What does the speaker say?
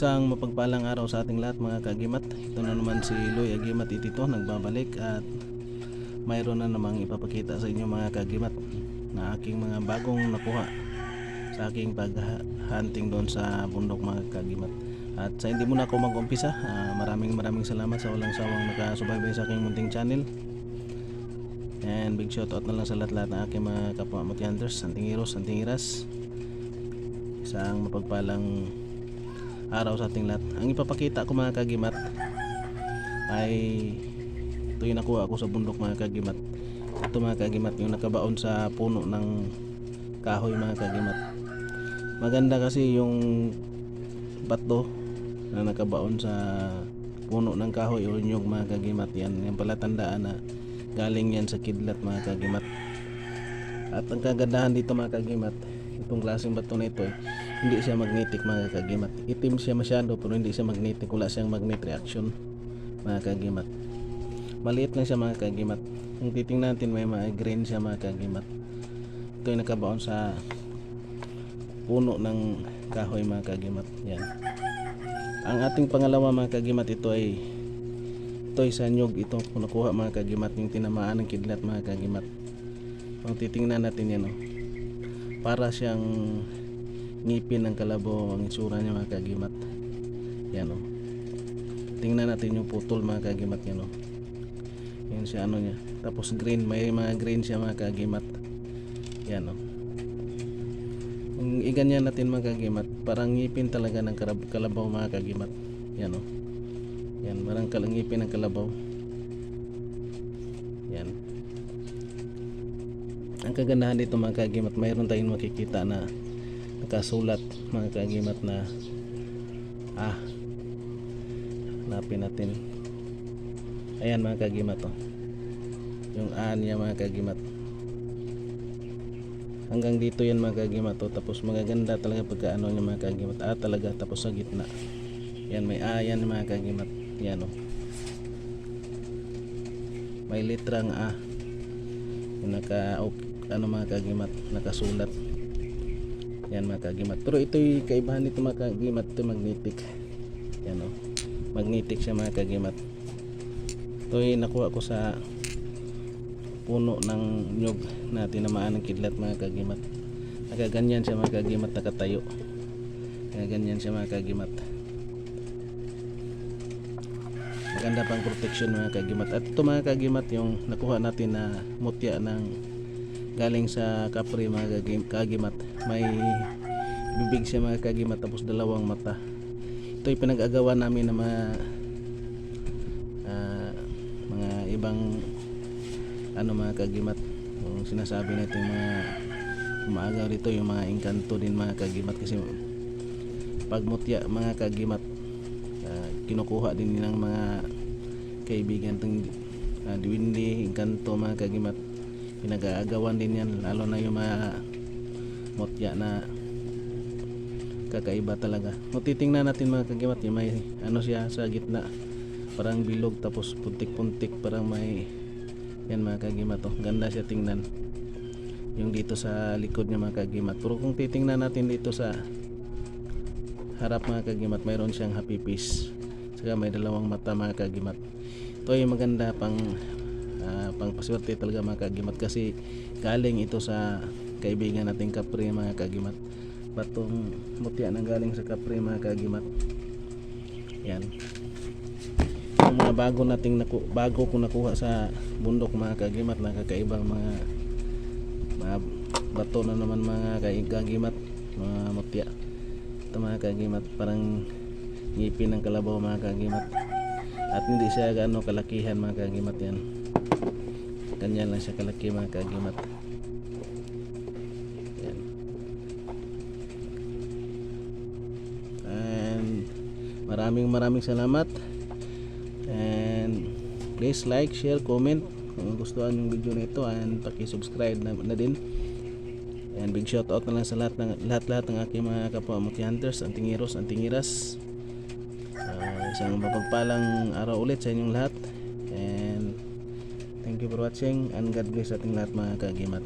Isang mapagpalang araw sa ating lahat mga kagimat. Ito na naman si Loy Agimat Itito nagbabalik at mayroon na namang ipapakita sa inyo mga kagimat na aking mga bagong nakuha sa aking paghunting doon sa bundok mga kagimat. At sa hindi muna ako mag-umpisa, maraming salamat sa walang sawang nakasubaybay sa aking munting channel. And big shout out na lang sa lahat ng aking mga kapwa Moti Hunters, Antingiros, Antingiras. Isang mapagpalang araw sa ating lahat. Ang ipapakita ko mga kagimat ay ito yung nakuha ko sa bundok mga kagimat. Ito mga kagimat yung nakabaon sa puno ng kahoy mga kagimat. Maganda kasi yung bato na nakabaon sa puno ng kahoy o nyug mga kagimat. Yan palatandaan na galing yan sa kidlat mga kagimat. At ang kagandahan dito mga kagimat, itong klaseng bato na ito hindi siya magnetic mga kagimat. Itim siya masyado pero hindi siya magnetic, wala siyang magnet reaction mga kagimat. Maliit lang siya mga kagimat. Kung titingnan natin may mga green siya mga kagimat. Ito yung nakabaon sa puno ng kahoy mga kagimat. Yan. Ang ating pangalawa mga kagimat, ito ay sa nyug. Ito kung nakuha mga kagimat, yung tinamaan ng kidlat mga kagimat. Kung titingnan natin yan para siyang ngipin ng kalabaw ang itsura niya mga kagimat. Yan tingnan natin yung putol mga kagimat yan yan siya niya. Tapos green, may mga green siya mga kagimat. Yan kung iganyan natin mga kagimat, parang ngipin talaga ng kalabaw mga kagimat. Yan yan parang ngipin ng kalabaw. Yan. Ang kagandahan dito mga kagimat, mayroon tayong makikita na nakasulat mga kagimat na hanapin natin. Ayan mga kagimat yung niya mga kagimat. Hanggang dito yan mga kagimat tapos magaganda talaga pagka niya mga kagimat. Talaga, tapos sa gitna yan may yan mga kagimat. Yan may litrang yung mga kagimat nakasulat. Yan mga kagimat. Pero ito yung kaibahan nito mga kagimat, ito magnetic. Yan magnetic siya mga kagimat. Ito yung nakuha ko sa puno ng nyug na tinamaan ng kidlat mga kagimat. Nakaganyan siya mga kagimat, nakatayo. Nakaganyan siya mga kagimat. Maganda pang protection mga kagimat. At ito mga kagimat yung nakuha natin na mutya ng galing sa kapre mga kagimat. May bibig siya mga kagimat, tapos dalawang mata. Ito yung pinag-agawa namin ng mga ibang mga kagimat. Yung sinasabi na ito yung mga umaagaw rito, yung mga engkanto din mga kagimat. Kasi pag mutya mga kagimat, kinukuha din ng mga kaibigan itong diwindi, engkanto mga kagimat. Pinag-aagawan din yan, lalo na yung mga mutya na kakaiba talaga. Titingnan natin mga kagimat, yung may siya sa gitna, parang bilog tapos puntik-puntik, parang may yan mga kagimat. Ganda siya tingnan yung dito sa likod niya mga kagimat. Pero kung titingnan natin dito sa harap mga kagimat, mayroon siyang hapipis, saka may dalawang mata mga kagimat. Ito yung maganda pang paswerte talaga mga kagimat, kasi galing ito sa kaibigan nating kapre mga kagimat. Batong mutya na galing sa kapre mga kagimat. Yan yung mga bago ko nakuha sa bundok mga kagimat, na kakaibang mga bato na naman mga kagimat, mga mutya. Ito mga kagimat, parang ngipin ng kalabaw mga kagimat. At hindi siya gaano kalakihan mga kagimat. Yan, ganyan lang siya kalaki mga kagimat. Yan. And maraming salamat. And please like, share, comment kung gustuhan yung video na ito, and paki-subscribe na din. And big shout out na lang sa lahat ng aking mga kapwa Moti Hunters, Antingiros, Antingiras. Isang mapagpalang araw ulit sa inyong lahat. And thank you for watching, and God bless ating lahat mga kagimat.